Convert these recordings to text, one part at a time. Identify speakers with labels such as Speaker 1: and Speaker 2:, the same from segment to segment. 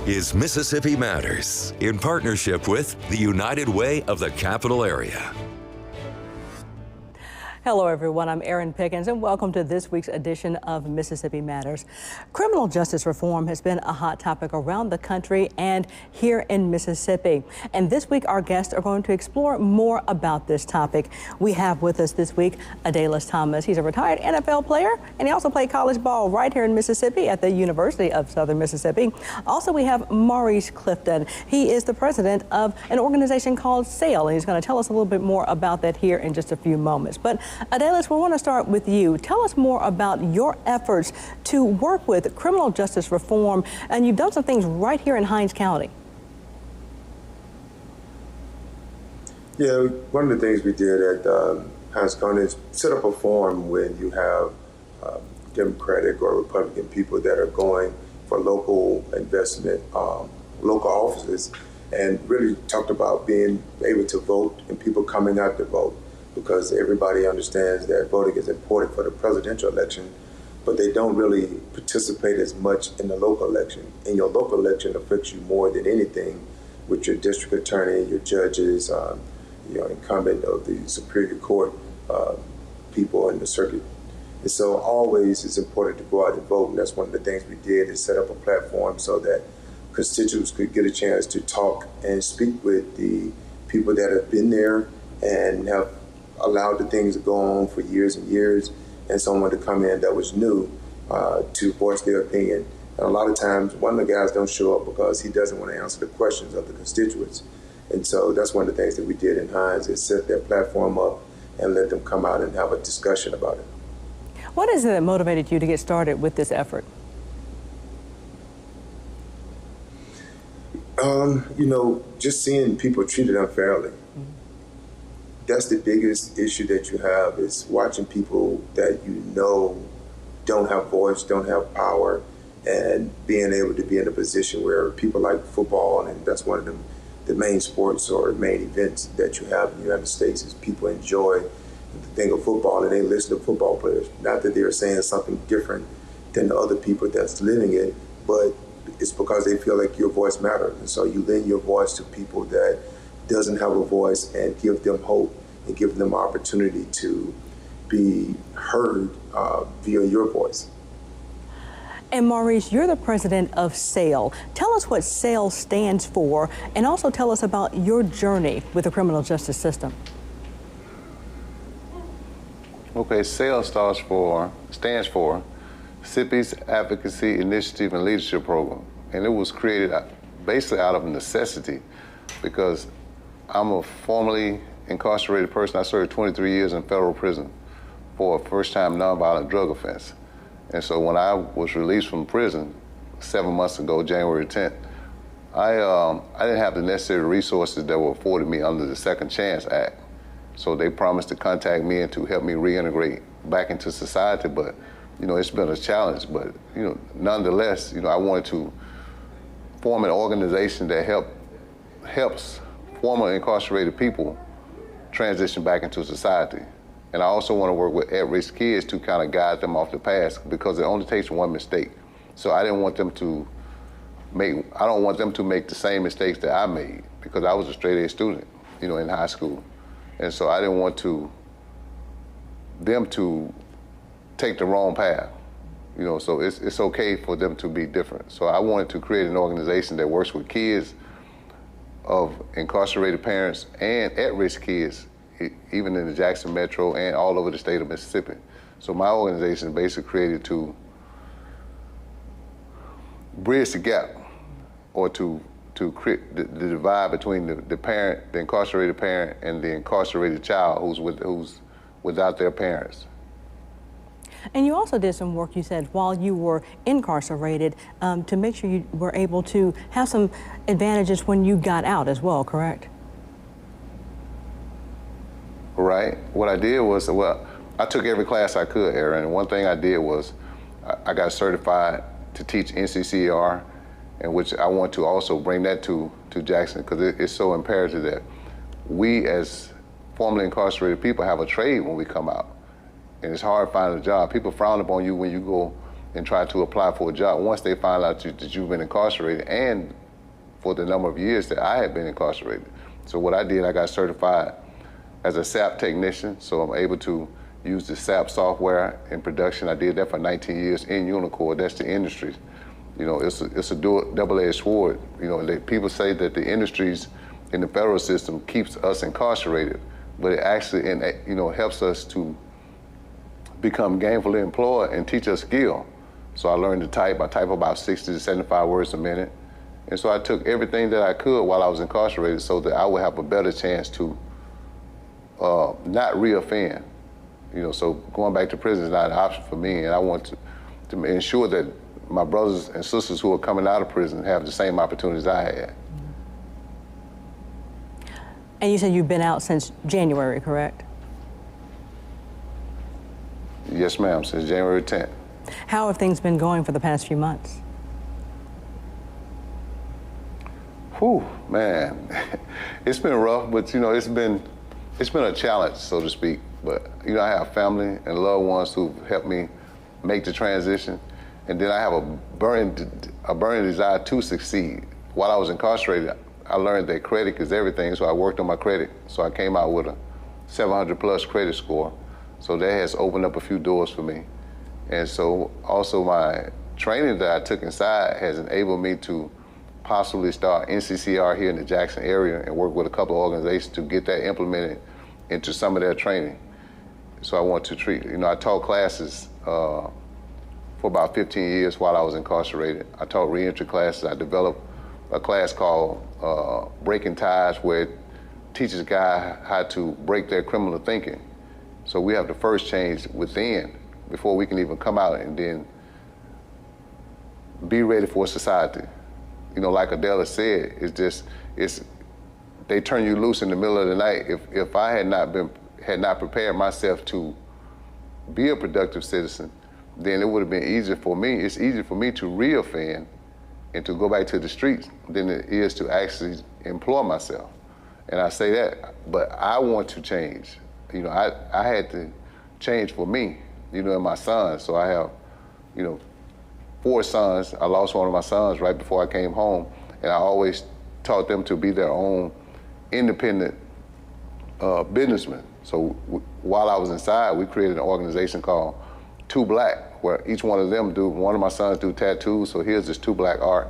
Speaker 1: is Mississippi Matters in partnership with the United Way of the Capital Area.
Speaker 2: Hello, everyone. I'm Erin Pickens, and welcome to this week's edition of Mississippi Matters. Criminal justice reform has been a hot topic around the country and here in Mississippi. And this week, our guests are going to explore more about this topic. We have with us this week Adalius Thomas. He's a retired NFL player, and he also played college ball right here in Mississippi at the University of Southern Mississippi. Also, we have Maurice Clifton. He is the president of an organization called SAIL, and he's going to tell us a little bit more about that here in just a few moments. But Adalius, we want to start with you. Tell us more about your efforts to work with criminal justice reform, and you've done some things right here in Hinds County.
Speaker 3: Yeah, one of the things we did at Hinds County is set up a forum when you have Democratic or Republican people that are going for local investment, local offices, and really talked about being able to vote and people coming out to vote, because everybody understands that voting is important for the presidential election, but they don't really participate as much in the local election. And your local election affects you more than anything with your district attorney, your judges, your incumbent of the Superior Court, people in the circuit. And so always it's important to go out and vote, and that's one of the things we did, is set up a platform so that constituents could get a chance to talk and speak with the people that have been there and have allowed the things to go on for years and years, and someone to come in that was new to voice their opinion. And a lot of times, one of the guys don't show up because he doesn't want to answer the questions of the constituents. And so that's one of the things that we did in Hinds, is set their platform up and let them come out and have a discussion about it.
Speaker 2: What is it that motivated you to get started with this effort? Just seeing people treated unfairly. That's the biggest issue that you have, is watching people that you know don't have voice, don't have power, and being able to be in a position where people like football, and that's one of the main sports or main events that you have in the United States, is people enjoy the thing of football and they listen to football players. Not that they're saying something different than the other people that's living it, but it's because they feel like your voice matters. And so you lend your voice to people that doesn't have a voice, and give them hope and give them opportunity to be heard via your voice. And Maurice, you're the president of SAIL. Tell us what SAIL stands for, and also tell us about your journey with the criminal justice system.
Speaker 4: Okay, SAIL stands for Mississippi's Advocacy Initiative and Leadership Program. And it was created basically out of necessity, because I'm a formerly incarcerated person. I served 23 years in federal prison for a first-time nonviolent drug offense. And so when I was released from prison 7 months ago, January 10th, I didn't have the necessary resources that were afforded me under the Second Chance Act. So they promised to contact me and to help me reintegrate back into society. But, it's been a challenge. But, nonetheless, I wanted to form an organization that helps former incarcerated people transition back into society. And I also want to work with at-risk kids to kind of guide them off the path, because it only takes one mistake. So I don't want them to make the same mistakes that I made, because I was a straight A student, in high school. And so I didn't want them to take the wrong path. So it's okay for them to be different. So I wanted to create an organization that works with kids of incarcerated parents and at-risk kids, even in the Jackson Metro and all over the state of Mississippi. So my organization is basically created to bridge the gap, or to create the divide between the parent, the incarcerated parent, and the incarcerated child who's without their parents.
Speaker 2: And you also did some work, you said, while you were incarcerated, to make sure you were able to have some advantages when you got out as well, correct?
Speaker 4: Right. What I did was, I took every class I could, Erin. And one thing I did was, I got certified to teach NCCER, and which I want to also bring that to Jackson, because it's so imperative that we as formerly incarcerated people have a trade when we come out. And it's hard finding a job. People frown upon you when you go and try to apply for a job once they find out that you've been incarcerated and for the number of years that I had been incarcerated. So what I did, I got certified as a SAP technician, so I'm able to use the SAP software in production. I did that for 19 years in Unicor. That's the industry. You know, it's a double-edged sword. You know, people say that the industries in the federal system keeps us incarcerated, but it actually, you know, helps us to become gainfully employed and teach us skill. So I learned to type. I type about 60 to 75 words a minute. And so I took everything that I could while I was incarcerated so that I would have a better chance to not reoffend. You know, so going back to prison is not an option for me, and I want to ensure that my brothers and sisters who are coming out of prison have the same opportunities I had.
Speaker 5: And you said you've been out since January, correct?
Speaker 4: Yes, ma'am, since January 10th.
Speaker 5: How have things been going for the past few months?
Speaker 4: Whew, man, it's been rough, but you know, it's been a challenge, so to speak. But you know, I have family and loved ones who've helped me make the transition, and then I have a burning desire to succeed. While I was incarcerated, I learned that credit is everything, so I worked on my credit. So I came out with a 700 plus credit score. So that has opened up a few doors for me. And so also my training that I took inside has enabled me to possibly start NCCR here in the Jackson area and work with a couple of organizations to get that implemented into some of their training. So I want to treat, you know, I taught classes for about 15 years while I was incarcerated. I taught reentry classes. I developed a class called Breaking Ties, where it teaches a guy how to break their criminal thinking. So we have to first change within before we can even come out and then be ready for society. You know, like Adalius said, they turn you loose in the middle of the night. If I had not prepared myself to be a productive citizen, then it would have been easier for me. It's easier for me to reoffend and to go back to the streets than it is to actually employ myself. And I say that, but I want to change. You know, I had to change for me, you know, and my sons. So I have, you know, 4 sons. I lost one of my sons right before I came home, and I always taught them to be their own independent businessmen. So while I was inside, we created an organization called 2 Black, where each one of them one of my sons do tattoos, so here's this 2 Black art.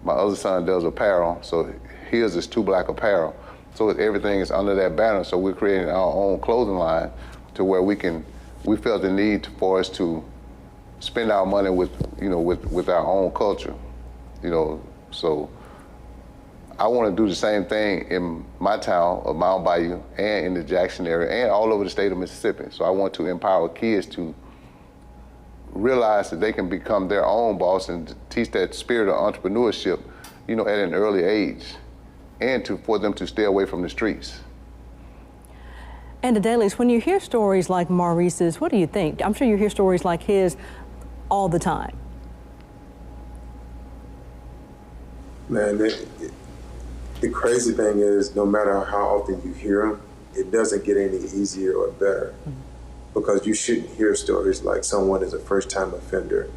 Speaker 4: My other son does apparel, so here's this 2 Black apparel. So everything is under that banner, so we're creating our own clothing line to where we felt the need for us to spend our money with our own culture, you know. So I want to do the same thing in my town of Mount Bayou and in the Jackson area and all over the state of Mississippi. So I want to empower kids to realize that they can become their own boss and teach that spirit of entrepreneurship, you know, at an early age, and for them to stay away from the streets.
Speaker 5: And Adalius, when you hear stories like Maurice's, what do you think? I'm sure you hear stories like his all the time.
Speaker 2: Man, the crazy thing is, no matter how often you hear them, it doesn't get any easier or better. Because you shouldn't hear stories like someone is a first-time offender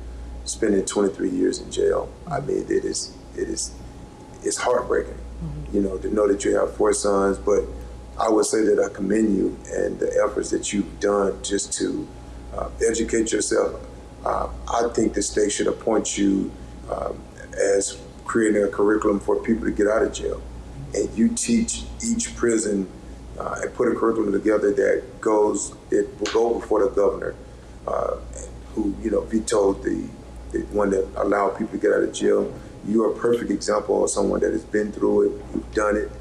Speaker 2: spending 23 years in jail. I mean, it's heartbreaking, you know, to know that you have 4 sons. But I would say that I commend you and the efforts that you've done just to educate yourself. I think the state should appoint you as creating a curriculum for people to get out of jail. And you teach each prison and put a curriculum together that will go before the governor, who, you know, vetoed the one that allowed people to get out of jail. You're a perfect example of someone that has been through it, you've done it,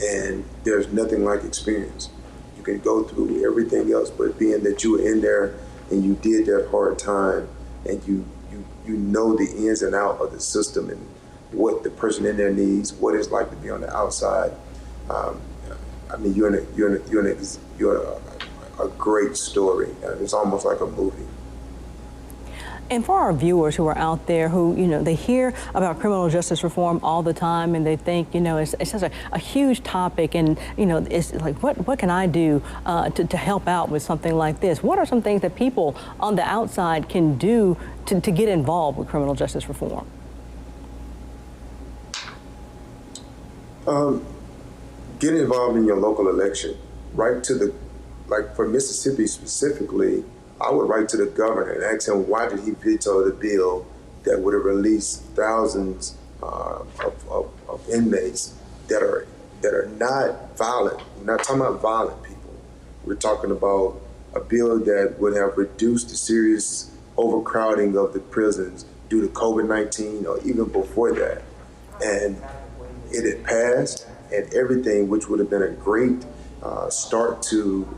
Speaker 2: and there's nothing like experience. You can go through everything else, but being that you were in there and you did that hard time, and you know the ins and out of the system and what the person in there needs, what it's like to be on the outside. I mean, you're a great story. It's almost like a movie.
Speaker 5: And for our viewers who are out there who, they hear about criminal justice reform all the time and they think, it's such a huge topic and, it's like, what can I do to help out with something like this? What are some things that people on the outside can do to get involved with criminal justice reform?
Speaker 2: Get involved in your local election. Write to like for Mississippi specifically, I would write to the governor and ask him why did he veto the bill that would have released thousands of inmates that are not violent. We're not talking about violent people. We're talking about a bill that would have reduced the serious overcrowding of the prisons due to COVID-19 or even before that. And it had passed and everything, which would have been a great start to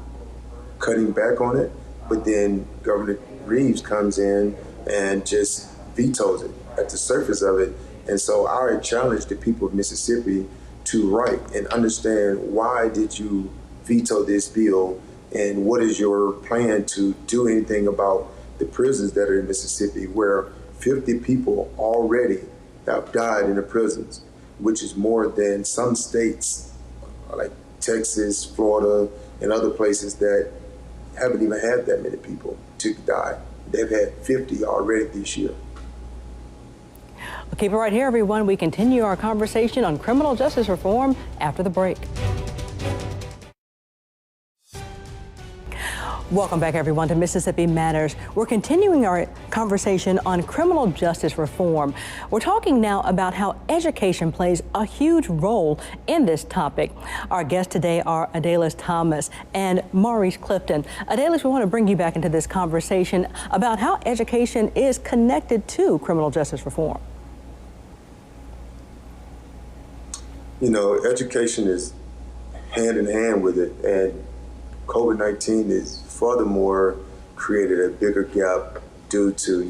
Speaker 2: cutting back on it. But then Governor Reeves comes in and just vetoes it at the surface of it. And so I challenge the people of Mississippi to write and understand why did you veto this bill and what is your plan to do anything about the prisons that are in Mississippi where 50 people already have died in the prisons, which is more than some states like Texas, Florida, and other places that haven't even had that many people to die. They've had 50 already this year.
Speaker 5: Well, keep it right here, everyone. We continue our conversation on criminal justice reform after the break. Welcome back, everyone, to Mississippi Matters. We're continuing our conversation on criminal justice reform. We're talking now about how education plays a huge role in this topic. Our guests today are Adalius Thomas and Maurice Clifton. Adalius, we want to bring you back into this conversation about how education is connected to criminal justice reform.
Speaker 2: Education is hand in hand with it, and COVID-19 is furthermore created a bigger gap due to,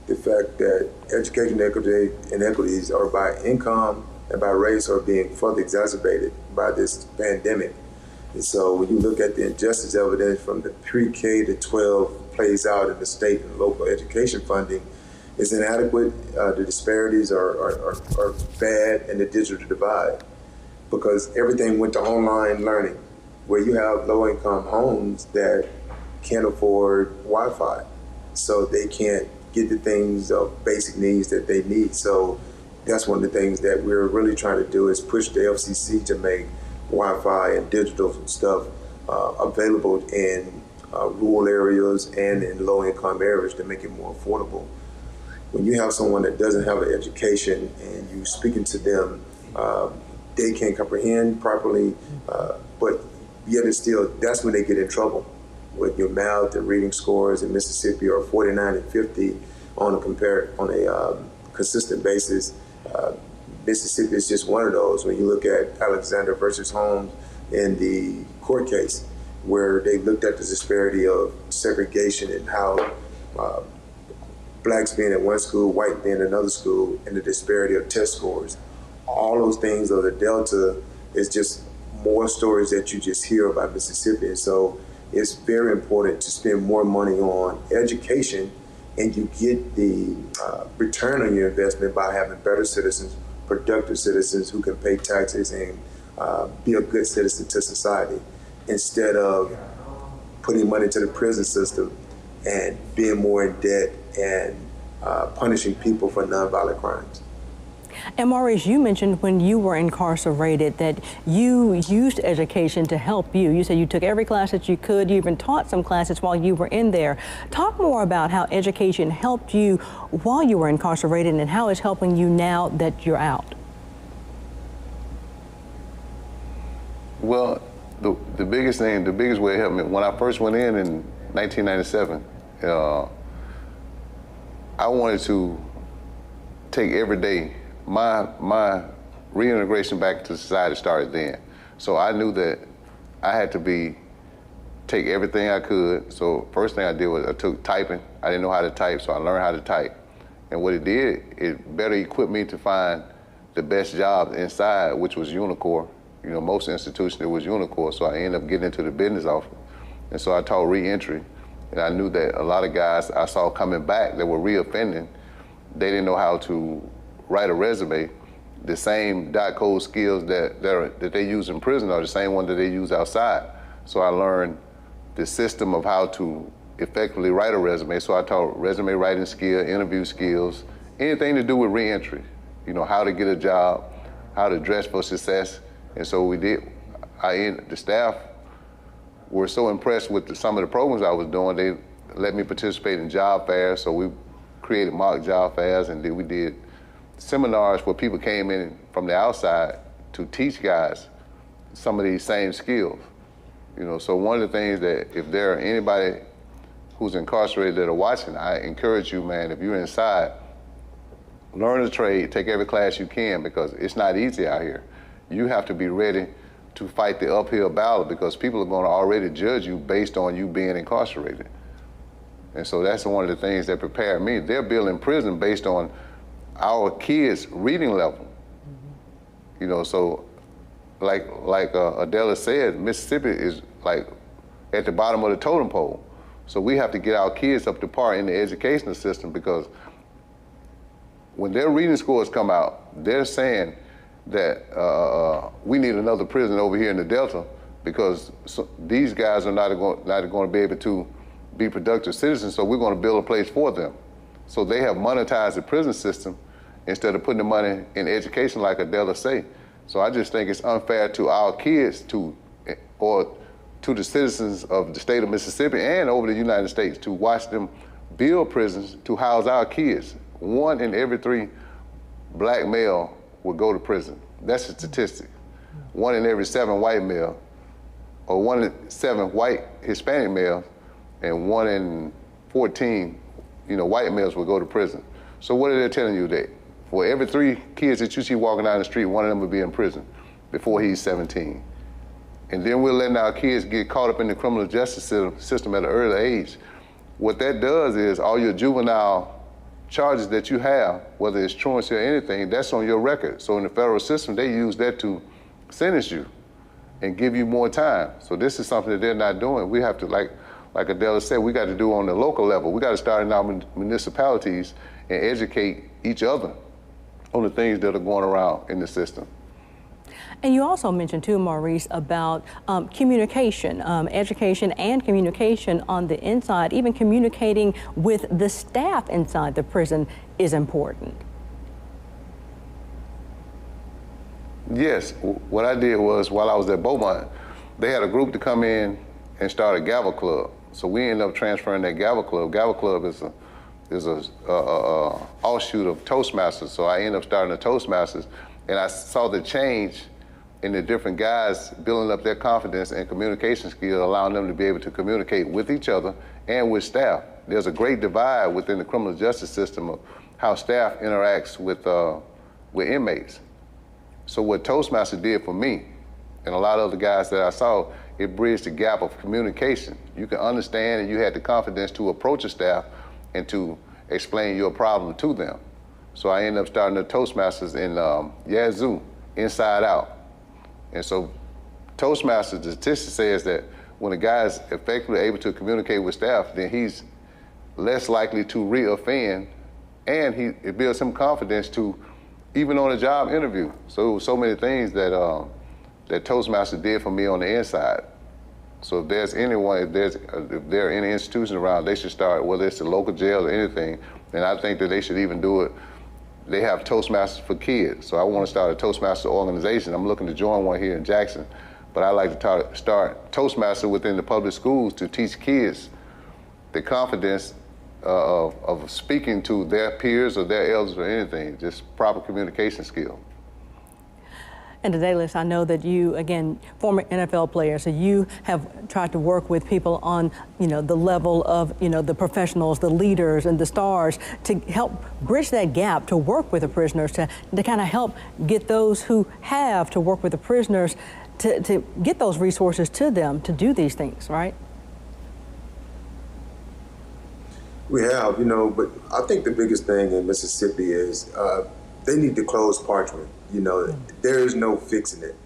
Speaker 2: the fact that education inequities are by income and by race are being further exacerbated by this pandemic. And so when you look at the injustice evidence from the pre-K to 12 plays out in the state and local education funding is inadequate. The disparities are bad, and the digital divide, because everything went to online learning, where you have low-income homes that can't afford Wi-Fi, so they can't get the things of basic needs that they need. So that's one of the things that we're really trying to do is push the FCC to make Wi-Fi and digital stuff available in rural areas and in low-income areas to make it more affordable. When you have someone that doesn't have an education and you speaking to them, they can't comprehend properly, but yet it's still, that's when they get in trouble. With your math and reading scores in Mississippi are 49 and 50 on a consistent basis. Mississippi is just one of those. When you look at Alexander versus Holmes in the court case, where they looked at the disparity of segregation and how blacks being at one school, white being at another school, and the disparity of test scores. All those things of the Delta is just more stories that you just hear about Mississippi. And so it's very important to spend more money on education, and you get the return on your investment by having better citizens, productive citizens who can pay taxes and be a good citizen to society, instead of putting money to the prison system and being more in debt and punishing people for nonviolent crimes.
Speaker 5: And Maurice, you mentioned when you were incarcerated that you used education to help you. You said you took every class that you could. You even taught some classes while you were in there. Talk more about how education helped you while you were incarcerated and how it's helping you now that you're out.
Speaker 4: Well, the biggest thing, the biggest way it helped me, when I first went in 1997, I wanted to take every day. My reintegration back to society started then. So I knew that I had to take everything I could. So first thing I did was I took typing. I didn't know how to type, so I learned how to type. And what it did, it better equipped me to find the best jobs inside, which was Unicor. Most institutions, it was Unicor, so I ended up getting into the business office. And so I taught re-entry. And I knew that a lot of guys I saw coming back that were reoffending, they didn't know how to write a resume. The same .code skills that they use in prison are the same one that they use outside. So I learned the system of how to effectively write a resume. So I taught resume writing skill, interview skills, anything to do with reentry. You know, how to get a job, how to dress for success. And so we did. The staff were so impressed with some of the programs I was doing, they let me participate in job fairs. So we created mock job fairs, and we did seminars where people came in from the outside to teach guys some of these same skills. You know, so one of the things that if there are anybody who's incarcerated that are watching, I encourage you, man, if you're inside, learn a trade, take every class you can, because it's not easy out here. You have to be ready to fight the uphill battle, because people are going to already judge you based on you being incarcerated. And so that's one of the things that prepared me. They're building prison based on our kids' reading level. Mm-hmm. You know, so like Adalius said, Mississippi is like at the bottom of the totem pole. So we have to get our kids up to par in the educational system, because when their reading scores come out, they're saying that we need another prison over here in the Delta, because these guys are not going to be able to be productive citizens, so we're going to build a place for them. So they have monetized the prison system instead of putting the money in education like Adalius say. So I just think it's unfair to our kids or to the citizens of the state of Mississippi and over the United States to watch them build prisons to house our kids. 1 in every 3 black male will go to prison. That's a statistic. 1 in every 7 white male, or 1 in 7 white Hispanic males, and 1 in 14, white males will go to prison. So what are they telling you? That for every 3 kids that you see walking down the street, 1 of them will be in prison before he's 17. And then we're letting our kids get caught up in the criminal justice system at an early age. What that does is all your juvenile charges that you have, whether it's truancy or anything, that's on your record. So in the federal system, they use that to sentence you and give you more time. So this is something that they're not doing. We have to, like Adalius said, we got to do on the local level. We got to start in our municipalities and educate each other on the things that are going around in the system.
Speaker 5: And you also mentioned too, Maurice, about communication, education and communication on the inside. Even communicating with the staff inside the prison is important.
Speaker 4: Yes, what I did was, while I was at Beaumont, they had a group to come in and start a gavel club. So we ended up transferring that gavel club. Gavel club is a offshoot of Toastmasters. So I ended up starting a Toastmasters, and I saw the change in the different guys building up their confidence and communication skills, allowing them to be able to communicate with each other and with staff. There's a great divide within the criminal justice system of how staff interacts with inmates. So what Toastmasters did for me, and a lot of the guys that I saw, it bridged the gap of communication. You can understand, and you had the confidence to approach a staff and to explain your problem to them. So I ended up starting the Toastmasters in Yazoo, inside out. And so Toastmasters, the statistic says that when a guy is effectively able to communicate with staff, then he's less likely to reoffend, and it builds him confidence to even on a job interview. So it was so many things that that Toastmasters did for me on the inside. So if there's anyone, if there are any institutions around, they should start, whether it's the local jail or anything, and I think that they should even do it. They have Toastmasters for kids. So I want to start a Toastmaster organization. I'm looking to join one here in Jackson, but I like to start Toastmaster within the public schools to teach kids the confidence of speaking to their peers or their elders or anything, just proper communication skill.
Speaker 5: And Adalius, I know that you, again, former NFL player, so you have tried to work with people on, the level of, the professionals, the leaders and the stars to help bridge that gap, to work with the prisoners, to kind of help get those who have to work with the prisoners to get those resources to them to do these things, right?
Speaker 2: We have, but I think the biggest thing in Mississippi is they need to close parchment. There is no fixing it.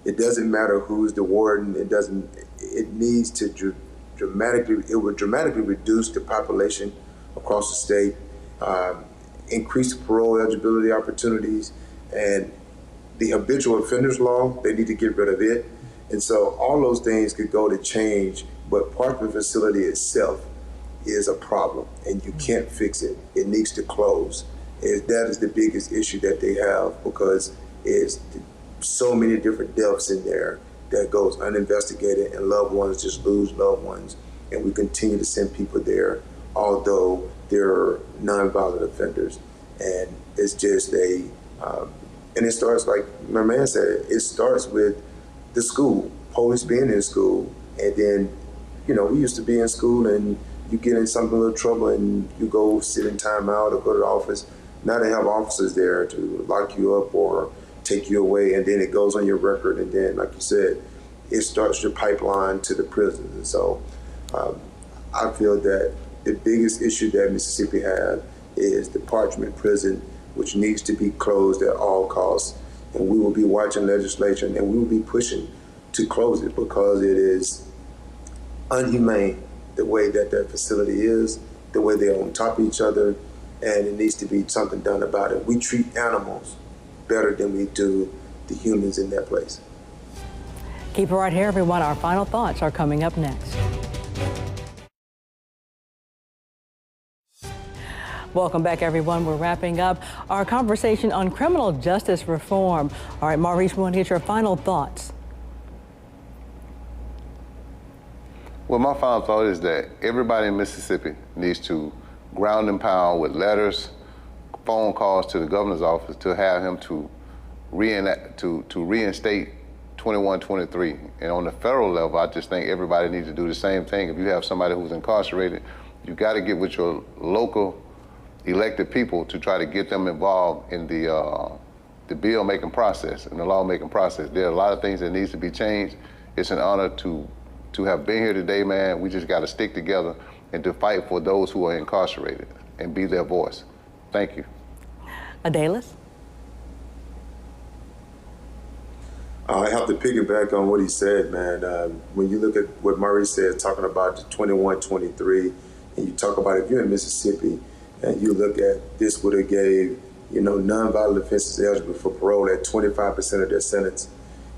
Speaker 2: It doesn't matter who's the warden. It needs to would dramatically reduce the population across the state, increase parole eligibility opportunities, and the habitual offenders law, they need to get rid of it. And so all those things could go to change, but Parchman facility itself is a problem and you can't fix it. It needs to close. That is the biggest issue that they have, because it's so many different deaths in there that goes uninvestigated, and loved ones just lose loved ones. And we continue to send people there, although they're nonviolent offenders. And it's just and it starts, like my man said, it starts with the school, police being in school. And then, you know, we used to be in school and you get in some little trouble and you go sit in timeout or go to the office. Now they have officers there to lock you up or take you away, and then it goes on your record, and then, like you said, it starts your pipeline to the prisons. And so I feel that the biggest issue that Mississippi has is the Parchman prison, which needs to be closed at all costs. And we will be watching legislation, and we will be pushing to close it, because it is unhumane the way that facility is, the way they're on top of each other, and it needs to be something done about it. We treat animals better than we do the humans in that place.
Speaker 5: Keep it right here, everyone. Our final thoughts are coming up next. Welcome back, everyone. We're wrapping up our conversation on criminal justice reform. All right, Maurice, we want to get your final thoughts.
Speaker 4: Well, my final thought is that everybody in Mississippi needs to ground and pound with letters, phone calls to the governor's office to have him to reinstate 2123. And on the federal level, I just think everybody needs to do the same thing. If you have somebody who's incarcerated, you got to get with your local elected people to try to get them involved in the bill making process and the law making process. There are a lot of things that needs to be changed. It's an honor to have been here today, man. We just got to stick together and to fight for those who are incarcerated and be their voice. Thank you.
Speaker 5: Adalius?
Speaker 2: I have to piggyback on what he said, man. When you look at what Maurice said, talking about the 2123, and you talk about if you're in Mississippi and you look at this would have gave, you know, nonviolent offenses eligible for parole at 25% of their sentence.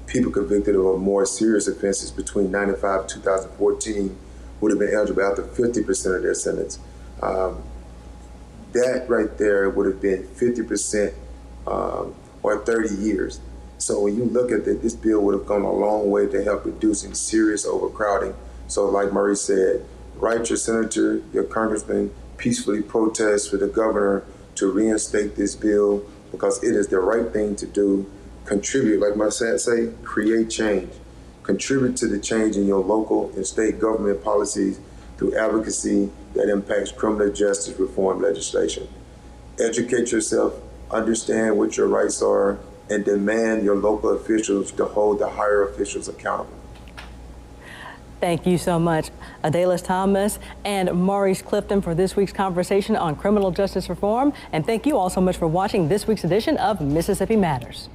Speaker 2: People convicted of more serious offenses between 95 and 2014 would have been eligible after 50% of their sentence. That right there would have been 50% or 30 years. So when you look at that, this bill would have gone a long way to help reducing serious overcrowding. So like Maurice said, write your senator, your congressman, peacefully protest for the governor to reinstate this bill, because it is the right thing to do. Contribute, like my son say, create change. Contribute to the change in your local and state government policies through advocacy that impacts criminal justice reform legislation. Educate yourself, understand what your rights are, and demand your local officials to hold the higher officials accountable.
Speaker 5: Thank you so much, Adalius Thomas and Maurice Clifton, for this week's conversation on criminal justice reform. And thank you all so much for watching this week's edition of Mississippi Matters.